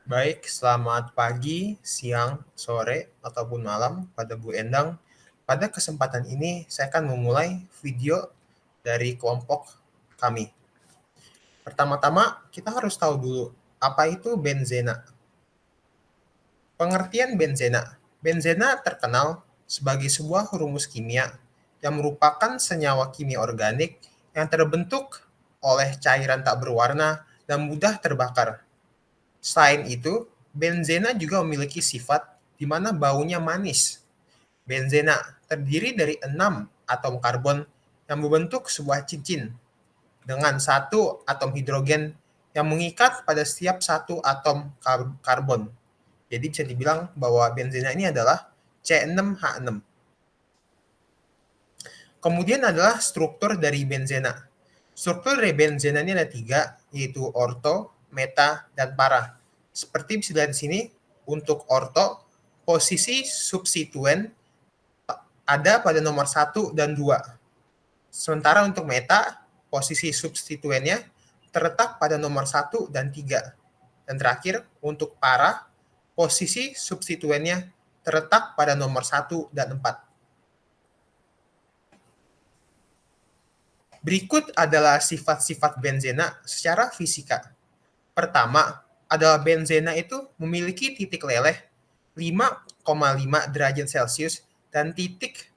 Baik, selamat pagi, siang, sore, ataupun malam pada Bu Endang. Pada kesempatan ini, saya akan memulai video dari kelompok kami. Pertama-tama, kita harus tahu dulu, apa itu benzena? Pengertian benzena. Benzena terkenal sebagai sebuah rumus kimia yang merupakan senyawa kimia organik yang terbentuk oleh cairan tak berwarna dan mudah terbakar. Selain itu, benzena juga memiliki sifat di mana baunya manis. Benzena terdiri dari 6 atom karbon yang membentuk sebuah cincin dengan satu atom hidrogen yang mengikat pada setiap satu atom karbon. Jadi bisa dibilang bahwa benzena ini adalah C6H6. Kemudian adalah struktur dari benzena. Struktur dari benzena ini ada 3, yaitu orto, meta, dan para. Seperti bisa dilihat di sini, untuk orto, posisi substituen ada pada nomor 1 dan 2. Sementara untuk meta, posisi substituennya terletak pada nomor 1 dan 3. Dan terakhir, untuk para, posisi substituennya terletak pada nomor 1 dan 4. Berikut adalah sifat-sifat benzena secara fisika. Pertama, adalah benzena itu memiliki titik leleh 5,5 derajat Celcius dan titik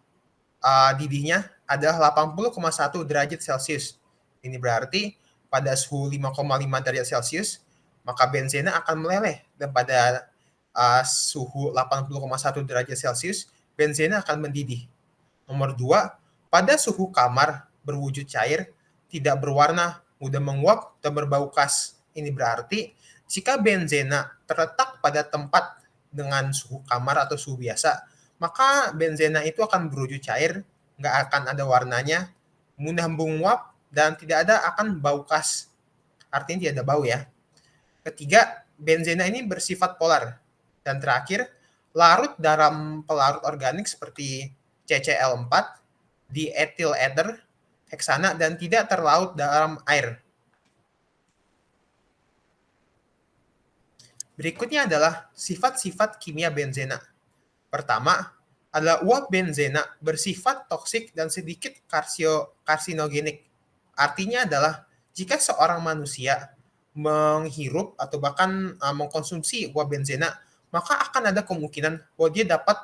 didihnya adalah 80,1 derajat Celcius. Ini berarti pada suhu 5,5 derajat Celcius, maka benzena akan meleleh, dan pada suhu 80,1 derajat Celcius, benzena akan mendidih. Nomor 2, pada suhu kamar berwujud cair, tidak berwarna, mudah menguap, dan berbau khas. Ini berarti jika benzena terletak pada tempat dengan suhu kamar atau suhu biasa, maka benzena itu akan berwujud cair, nggak akan ada warnanya, mudah menguap, dan tidak ada akan bau khas. Artinya tidak ada bau ya. Ketiga, benzena ini bersifat polar. Dan terakhir, larut dalam pelarut organik seperti CCl4, diethyl ether, heksana, dan tidak terlaut dalam air. Berikutnya adalah sifat-sifat kimia benzena. Pertama, adalah uap benzena bersifat toksik dan sedikit karsinogenik. Artinya adalah jika seorang manusia menghirup atau bahkan mengkonsumsi uap benzena, maka akan ada kemungkinan bahwa dia dapat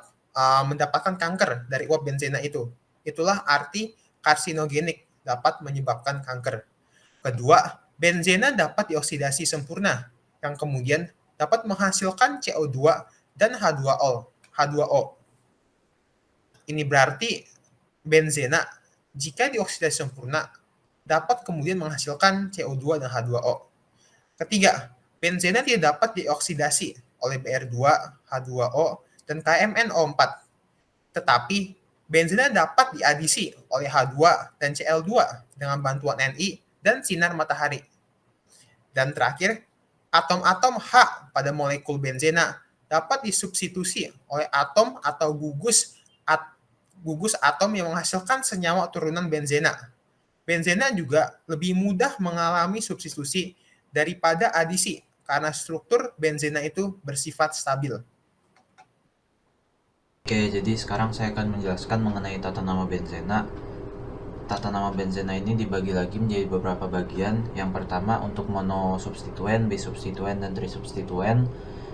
mendapatkan kanker dari uap benzena itu. Itulah arti karsinogenik, dapat menyebabkan kanker. Kedua, benzena dapat dioksidasi sempurna, yang kemudian dapat menghasilkan CO2 dan H2O. Ini berarti benzena jika dioksidasi sempurna dapat kemudian menghasilkan CO2 dan H2O. Ketiga, benzena tidak dapat dioksidasi oleh Br2, H2O, dan KMNO4. Tetapi benzena dapat diadisi oleh H2 dan Cl2 dengan bantuan Ni dan sinar matahari. Dan terakhir, atom-atom H pada molekul benzena dapat disubstitusi oleh atom atau gugus atom yang menghasilkan senyawa turunan benzena. Benzena juga lebih mudah mengalami substitusi daripada adisi karena struktur benzena itu bersifat stabil. Oke, jadi sekarang saya akan menjelaskan mengenai tata nama benzena. Tata nama benzena ini dibagi lagi menjadi beberapa bagian. Yang pertama untuk monosubstituen, bisubstituen, dan trisubstituen.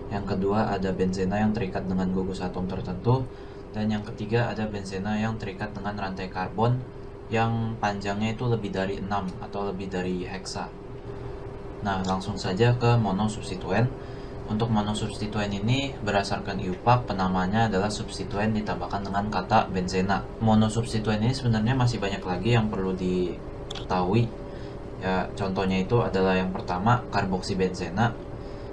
Yang kedua ada benzena yang terikat dengan gugus atom tertentu. Dan yang ketiga ada benzena yang terikat dengan rantai karbon yang panjangnya itu lebih dari 6 atau lebih dari heksa. Nah, langsung saja ke monosubstituen. Untuk monosubstituen ini berdasarkan IUPAC penamanya adalah substituen ditambahkan dengan kata benzena. Monosubstituen ini sebenarnya masih banyak lagi yang perlu diketahui. Ya, contohnya itu adalah yang pertama karboksibenzena.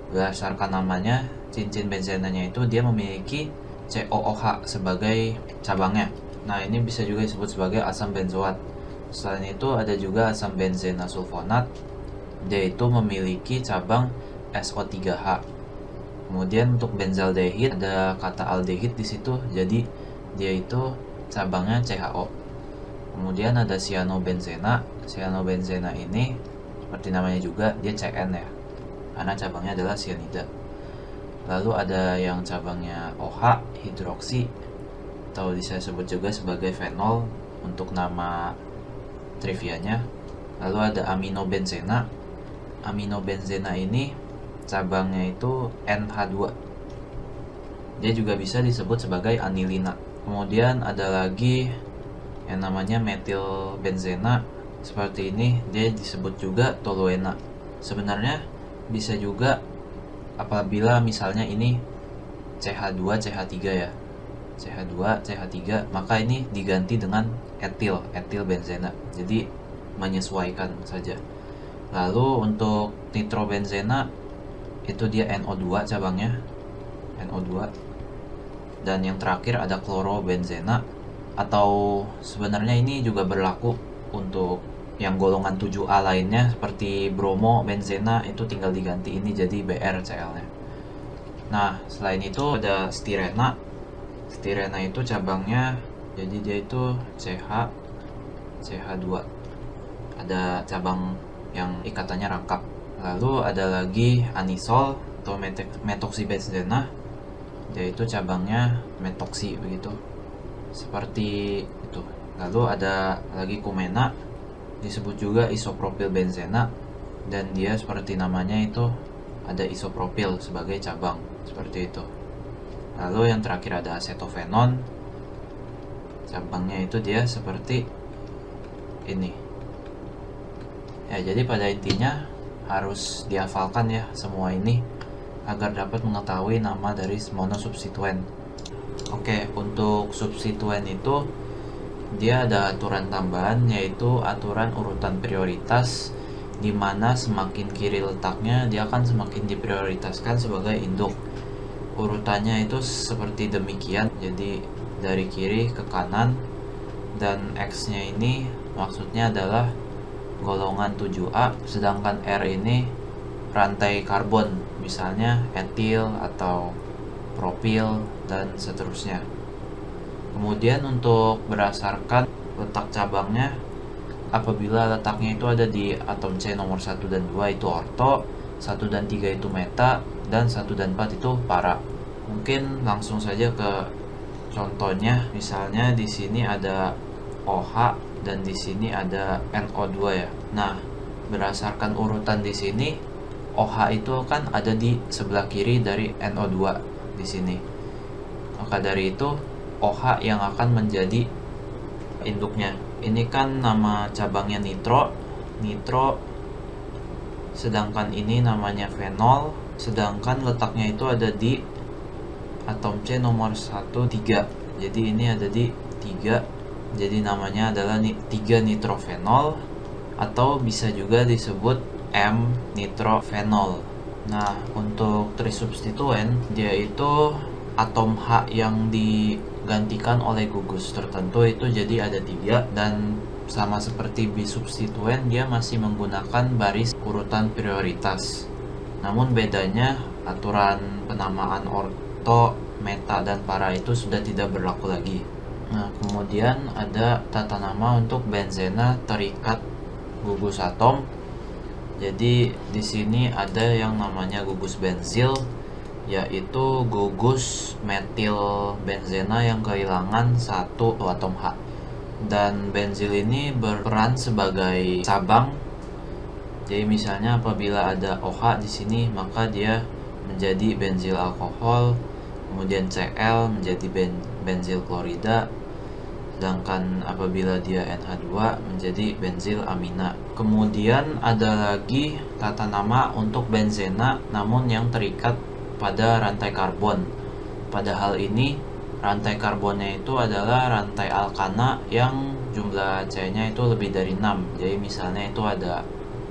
Berdasarkan namanya, cincin benzenanya itu dia memiliki COOH sebagai cabangnya. Nah, ini bisa juga disebut sebagai asam benzoat. Selain itu ada juga asam benzena sulfonat. Dia itu memiliki cabang SO3H. Kemudian untuk benzaldehid ada kata aldehid di situ, jadi dia itu cabangnya CHO. Kemudian ada cyanobenzena. Cyanobenzena ini seperti namanya juga dia CN ya, karena cabangnya adalah cyanida. Lalu ada yang cabangnya OH, hidroksi, atau bisa sebut juga sebagai fenol untuk nama trivianya. Lalu ada aminobenzena. Aminobenzena ini cabangnya itu NH2. Dia juga bisa disebut sebagai anilina. Kemudian ada lagi yang namanya metilbenzena. Seperti ini, dia disebut juga toluena. Sebenarnya bisa juga apabila misalnya ini CH2 CH3 ya. CH2 CH3, maka ini diganti dengan etilbenzena. Jadi menyesuaikan saja. Lalu untuk nitrobenzena itu dia NO2 cabangnya, NO2. Dan yang terakhir ada klorobenzena, atau sebenarnya ini juga berlaku untuk yang golongan 7A lainnya seperti bromo, benzena, itu tinggal diganti ini jadi BrCl-nya. Nah, selain itu ada stirena. Stirena itu cabangnya, jadi dia itu CH2. Ada cabang yang ikatannya rangkap. Lalu ada lagi anisol atau metoxybenzena. Dia itu cabangnya metoksi begitu. Seperti itu. Lalu ada lagi kumena, disebut juga isopropilbenzena, dan dia seperti namanya itu ada isopropil sebagai cabang, seperti itu. Lalu yang terakhir ada acetofenon, cabangnya itu dia seperti ini. Ya, jadi pada intinya harus dihafalkan ya semua ini agar dapat mengetahui nama dari monosubstituen. Oke, untuk substituen itu dia ada aturan tambahan, yaitu aturan urutan prioritas, di mana semakin kiri letaknya dia akan semakin diprioritaskan sebagai induk. Urutannya itu seperti demikian, jadi dari kiri ke kanan, dan X-nya ini maksudnya adalah golongan 7A, sedangkan R ini rantai karbon, misalnya etil atau propil dan seterusnya. Kemudian untuk berdasarkan letak cabangnya, apabila letaknya itu ada di atom C nomor 1 dan 2 itu orto, 1 dan 3 itu meta, dan 1 dan 4 itu para. Mungkin langsung saja ke contohnya. Misalnya di sini ada OH dan di sini ada NO2 ya. Nah, berdasarkan urutan di sini, OH itu kan ada di sebelah kiri dari NO2 di sini. Maka dari itu OH yang akan menjadi induknya. Ini kan nama cabangnya nitro, sedangkan ini namanya fenol, sedangkan letaknya itu ada di atom C nomor 1, 3. Jadi ini ada di 3, jadi namanya adalah 3 nitrofenol, atau bisa juga disebut M nitrofenol. Nah, untuk trisubstituen, dia itu atom H yang digantikan oleh gugus tertentu itu jadi ada 3, dan sama seperti bisubstituen dia masih menggunakan baris urutan prioritas. Namun bedanya aturan penamaan orto, meta, dan para itu sudah tidak berlaku lagi. Nah, kemudian ada tata nama untuk benzena terikat gugus atom. Jadi di sini ada yang namanya gugus benzil, yaitu gugus metil benzena yang kehilangan satu atom H. Dan benzil ini berperan sebagai cabang. Jadi misalnya apabila ada OH di sini, maka dia menjadi benzil alkohol, kemudian Cl menjadi benzil klorida, sedangkan apabila dia NH2 menjadi benzil amina. Kemudian ada lagi tata nama untuk benzena namun yang terikat pada rantai karbon. Pada hal ini rantai karbonnya itu adalah rantai alkana yang jumlah C-nya itu lebih dari 6. Jadi misalnya itu ada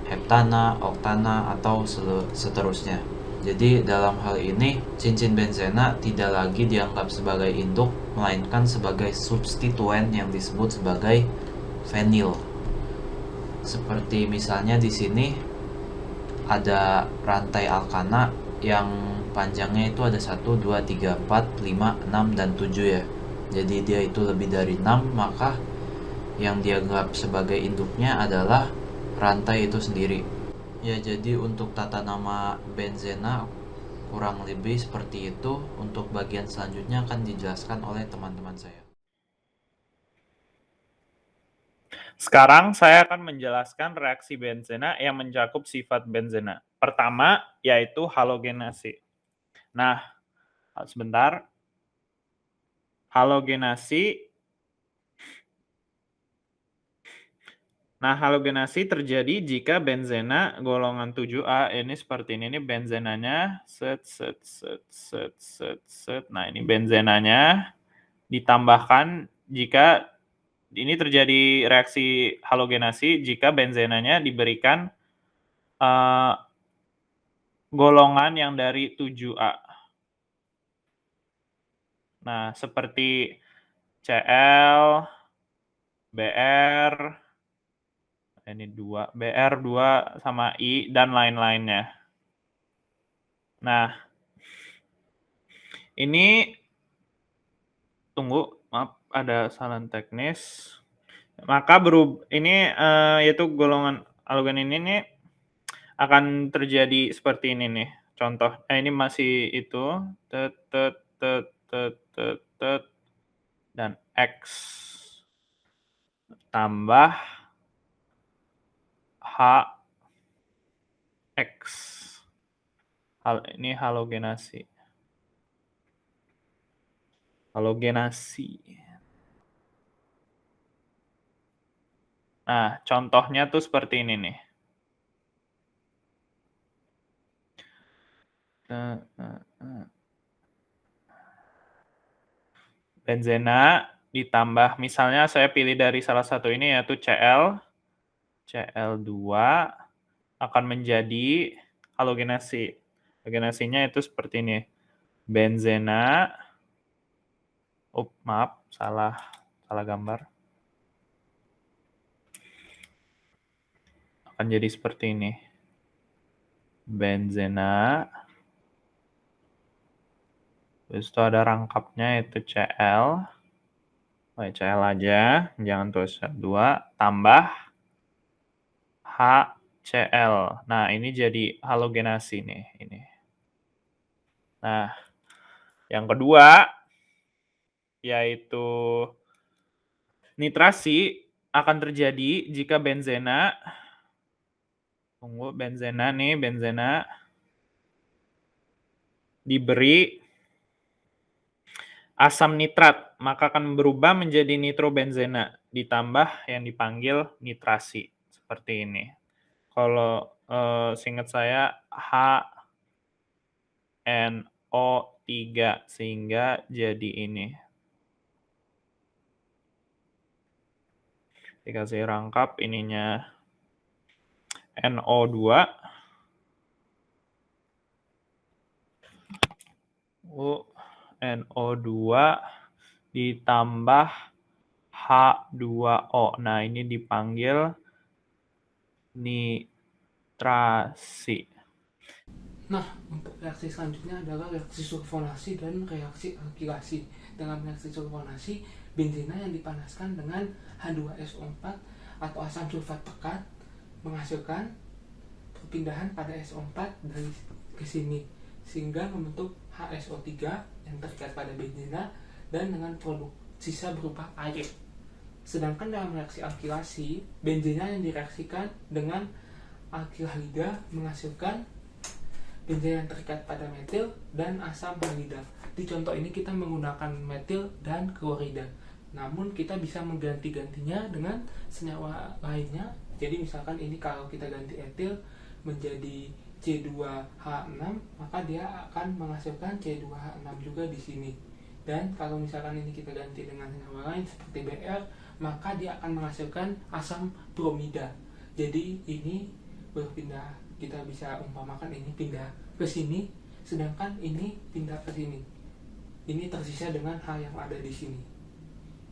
heptana, oktana, atau seterusnya. Jadi dalam hal ini cincin benzena tidak lagi dianggap sebagai induk, melainkan sebagai substituen yang disebut sebagai fenil. Seperti misalnya di sini ada rantai alkana yang panjangnya itu ada 1, 2, 3, 4, 5, 6, dan 7 ya. Jadi dia itu lebih dari 6, maka yang dianggap sebagai induknya adalah rantai itu sendiri. Ya, jadi untuk tata nama benzena Kurang lebih seperti itu. Untuk bagian selanjutnya akan dijelaskan oleh teman-teman saya. Sekarang saya akan menjelaskan reaksi benzena yang mencakup sifat benzena. Pertama, yaitu halogenasi. Nah, sebentar. Halogenasi. Nah, halogenasi terjadi jika benzena golongan 7A ini seperti ini benzenanya set. Nah, ini benzenanya ditambahkan jika ini terjadi reaksi halogenasi jika benzenanya diberikan golongan yang dari 7A. Nah, seperti Cl, Br, ini 2, Br2 sama I, dan lain-lainnya. Nah, ini, tunggu, maaf, ada kesalahan teknis. Maka ini yaitu golongan halogen ini akan terjadi seperti ini nih. Contoh, ini masih itu, dan X tambah H X. Ini halogenasi. Nah, contohnya tuh seperti ini nih. Benzena ditambah, misalnya saya pilih dari salah satu ini yaitu Cl2 akan menjadi halogenasi. Halogenasinya itu seperti ini. Benzena, maaf, salah gambar. Akan jadi seperti ini. Benzena, terus itu ada rangkapnya itu Cl. Cl aja, jangan tulis 2, tambah HCl. Nah, ini jadi halogenasi nih, ini. Nah, yang kedua, yaitu nitrasi akan terjadi jika benzena diberi asam nitrat, maka akan berubah menjadi nitrobenzena, ditambah yang dipanggil nitrasi, seperti ini. Kalau seingat saya HNO3, sehingga jadi ini. Dikasih rangkap ininya NO2. NO2 ditambah H2O. Nah, ini dipanggil nitrasi. Nah, untuk reaksi selanjutnya adalah reaksi sulfonasi dan reaksi alkilasi. Dalam reaksi sulfonasi, benzena yang dipanaskan dengan H2SO4 atau asam sulfat pekat menghasilkan perpindahan pada SO4 dari ke sini, sehingga membentuk HSO3 yang terikat pada benzena dan dengan produk sisa berupa air. Sedangkan dalam reaksi alkilasi, benzena yang direaksikan dengan alkilhalida menghasilkan benzena yang terikat pada metil dan asam halida. Di contoh ini kita menggunakan metil dan klorida. Namun kita bisa mengganti-gantinya dengan senyawa lainnya. Jadi misalkan ini kalau kita ganti etil menjadi C2H6, maka dia akan menghasilkan C2H6 juga di sini. Dan kalau misalkan ini kita ganti dengan senyawa lain seperti Br, maka dia akan menghasilkan asam bromida. Jadi ini berpindah, kita bisa umpamakan ini pindah ke sini, sedangkan ini pindah ke sini. Ini tersisa dengan H yang ada di sini.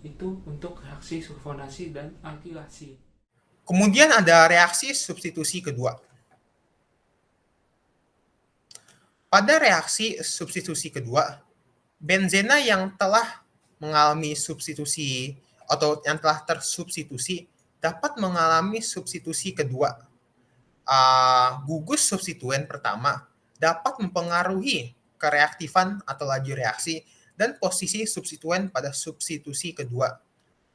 Itu untuk reaksi sulfonasi dan alkilasi. Kemudian ada reaksi substitusi kedua. Pada reaksi substitusi kedua, benzena yang telah mengalami substitusi atau yang telah tersubstitusi dapat mengalami substitusi kedua. Gugus substituen pertama dapat mempengaruhi kereaktifan atau laju reaksi dan posisi substituen pada substitusi kedua.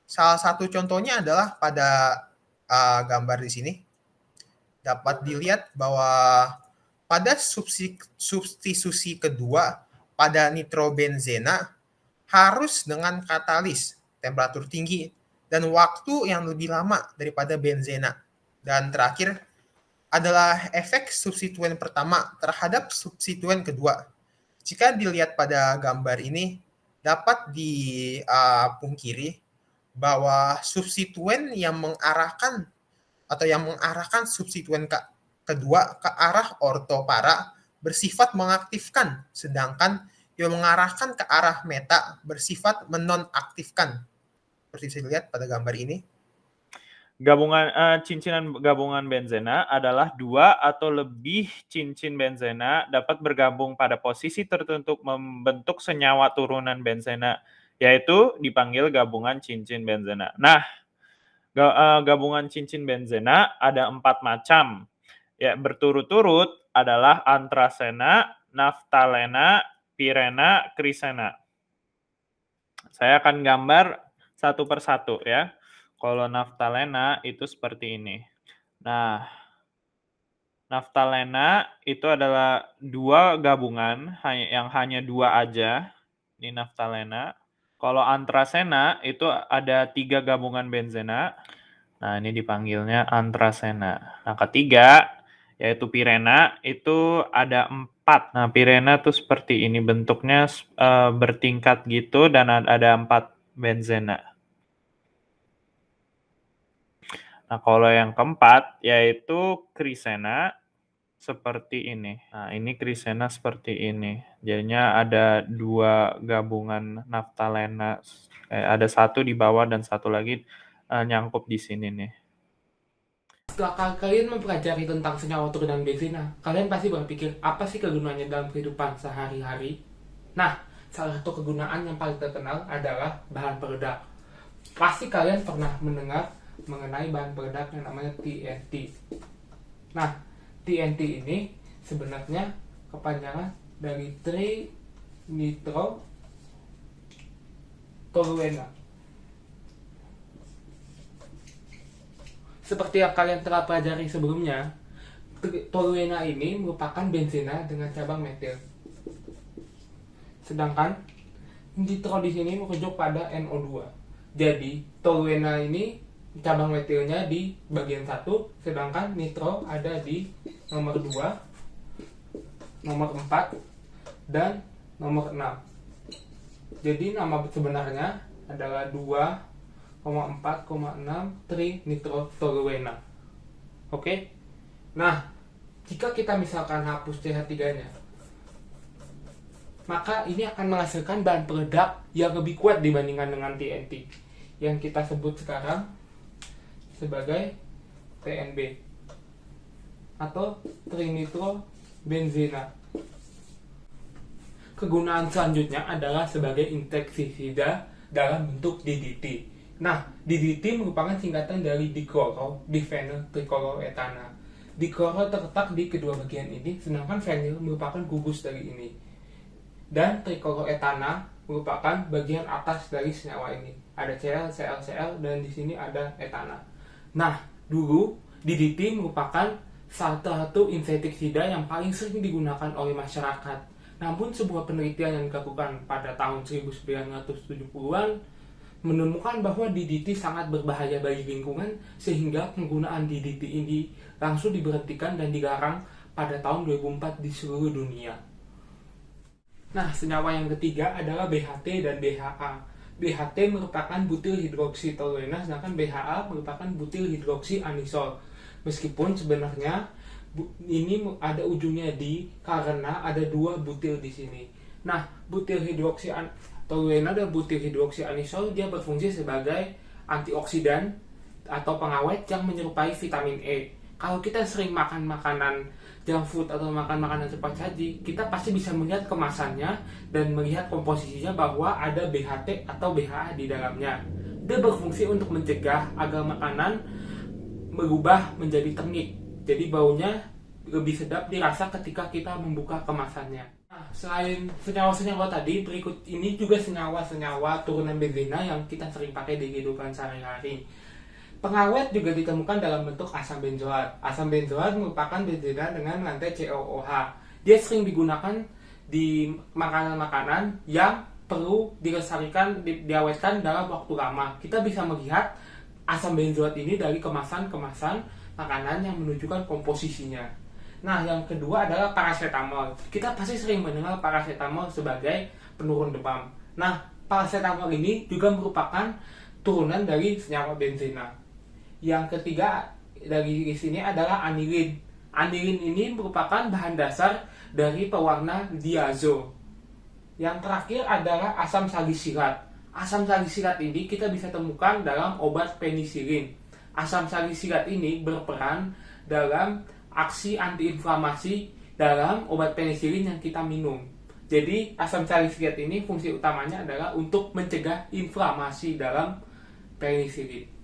Salah satu contohnya adalah pada gambar di sini. Dapat dilihat bahwa pada substitusi kedua pada nitrobenzena harus dengan katalis, temperatur tinggi, dan waktu yang lebih lama daripada benzena. Dan terakhir adalah efek substituen pertama terhadap substituen kedua. Jika dilihat pada gambar ini, dapat dipungkiri bahwa substituen yang mengarahkan substituen kedua ke arah ortopara bersifat mengaktifkan, sedangkan yang mengarahkan ke arah meta bersifat menonaktifkan. Seperti bisa dilihat pada gambar ini. Cincinan gabungan benzena adalah 2 atau lebih cincin benzena dapat bergabung pada posisi tertentu membentuk senyawa turunan benzena, yaitu dipanggil gabungan cincin benzena. Nah, gabungan cincin benzena ada 4 macam. Ya, berturut-turut adalah anthracena, naphthalena, pirena, crisena. Saya akan gambar satu persatu ya. Kalau naphthalena itu seperti ini. Nah, naphthalena itu adalah 2 gabungan yang hanya 2 aja. Ini naphthalena. Kalau anthracena itu ada 3 gabungan benzena. Nah, ini dipanggilnya anthracena. Nah, ketiga yaitu pirena itu ada 4. Nah, pirena tuh seperti ini bentuknya bertingkat gitu dan ada 4 benzena. Nah, kalau yang keempat yaitu crisena seperti ini. Nah, ini crisena seperti ini. Jadinya ada 2 gabungan naphthalena. Ada 1 di bawah dan 1 lagi nyangkup di sini nih. Setelah kalian mempelajari tentang senyawa turunan benzena, kalian pasti berpikir apa sih kegunaannya dalam kehidupan sehari-hari? Nah, salah satu kegunaan yang paling terkenal adalah bahan peledak. Pasti kalian pernah mendengar mengenai bahan peledak yang namanya TNT. Nah, TNT ini sebenarnya kepanjangan dari trinitrotoluena. Seperti yang kalian telah pelajari sebelumnya, toluena ini merupakan benzena dengan cabang metil. Sedangkan nitro di sini merujuk pada NO2. Jadi, toluena ini cabang metilnya di bagian 1, sedangkan nitro ada di nomor 2, nomor 4, dan nomor 6. Jadi nama sebenarnya adalah 2,4,6 trinitrotoluena. Oke? Nah, jika kita misalkan hapus CH3-nya, maka ini akan menghasilkan bahan peledak yang lebih kuat dibandingkan dengan TNT yang kita sebut sekarang sebagai TNB atau trinitrobenzena. Kegunaan selanjutnya adalah sebagai insektisida dalam bentuk DDT. Nah, DDT merupakan singkatan dari dichloro, diphenyl trichloroethana. Dichloro terletak di kedua bagian ini, sedangkan phenyl merupakan gugus dari ini. Dan trichloroethana merupakan bagian atas dari senyawa ini. Ada Cl, Cl, Cl, dan di sini ada etana. Nah, dulu DDT merupakan salah satu insektisida yang paling sering digunakan oleh masyarakat. Namun sebuah penelitian yang dilakukan pada tahun 1970-an menemukan bahwa DDT sangat berbahaya bagi lingkungan sehingga penggunaan DDT ini langsung diberhentikan dan dilarang pada tahun 2004 di seluruh dunia. Nah, senyawa yang ketiga adalah BHT dan BHA. BHT merupakan butil hidroksitoluena, sedangkan BHA merupakan butil hidroksianisol. Meskipun sebenarnya ini ada ujungnya di karena ada 2 butil di sini. Nah, butil hidroksitoluena dan butil hidroksianisol dia berfungsi sebagai antioksidan atau pengawet yang menyerupai vitamin E. Kalau kita sering makan makanan junk food atau makan makanan cepat saji, kita pasti bisa melihat kemasannya dan melihat komposisinya bahwa ada BHT atau BHA di dalamnya. Dia berfungsi untuk mencegah agar makanan berubah menjadi ternip. Jadi baunya lebih sedap dirasa ketika kita membuka kemasannya. Nah, selain senyawa-senyawa tadi, berikut ini juga senyawa-senyawa turunan benzena yang kita sering pakai di kehidupan sehari-hari. Pengawet juga ditemukan dalam bentuk asam benzoat. Asam benzoat merupakan benzena dengan rantai COOH. Dia sering digunakan di makanan-makanan yang perlu dilestarikan, diawetkan dalam waktu lama. Kita bisa melihat asam benzoat ini dari kemasan-kemasan makanan yang menunjukkan komposisinya. Nah, yang kedua adalah paracetamol. Kita pasti sering mendengar paracetamol sebagai penurun demam. Nah, paracetamol ini juga merupakan turunan dari senyawa benzena. Yang ketiga dari sini adalah anilin. Anilin ini merupakan bahan dasar dari pewarna diazo. Yang terakhir adalah asam salisilat. Asam salisilat ini kita bisa temukan dalam obat penisilin. Asam salisilat ini berperan dalam aksi antiinflamasi dalam obat penisilin yang kita minum. Jadi asam salisilat ini fungsi utamanya adalah untuk mencegah inflamasi dalam penisilin.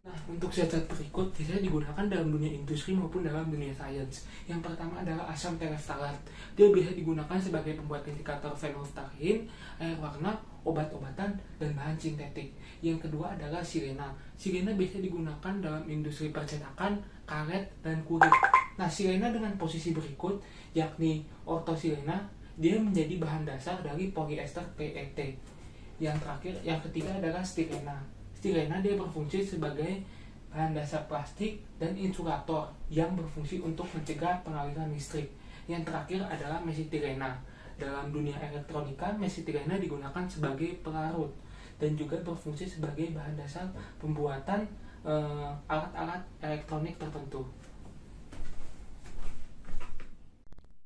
Nah, untuk zat-zat berikut biasanya digunakan dalam dunia industri maupun dalam dunia sains. Yang pertama adalah asam tereftalat. Dia bisa digunakan sebagai pembuat indikator fenolftalein, air warna, obat-obatan, dan bahan sintetik. Yang kedua adalah sirena. Sirena bisa digunakan dalam industri percetakan, karet, dan kulit. Nah, sirena dengan posisi berikut, yakni ortosilena, dia menjadi bahan dasar dari polyester PET. Yang ketiga adalah stirena. Stirena dia berfungsi sebagai bahan dasar plastik dan insulator yang berfungsi untuk mencegah pengaliran listrik. Yang terakhir adalah mesitilena. Dalam dunia elektronika, mesitilena digunakan sebagai pelarut dan juga berfungsi sebagai bahan dasar pembuatan alat-alat elektronik tertentu.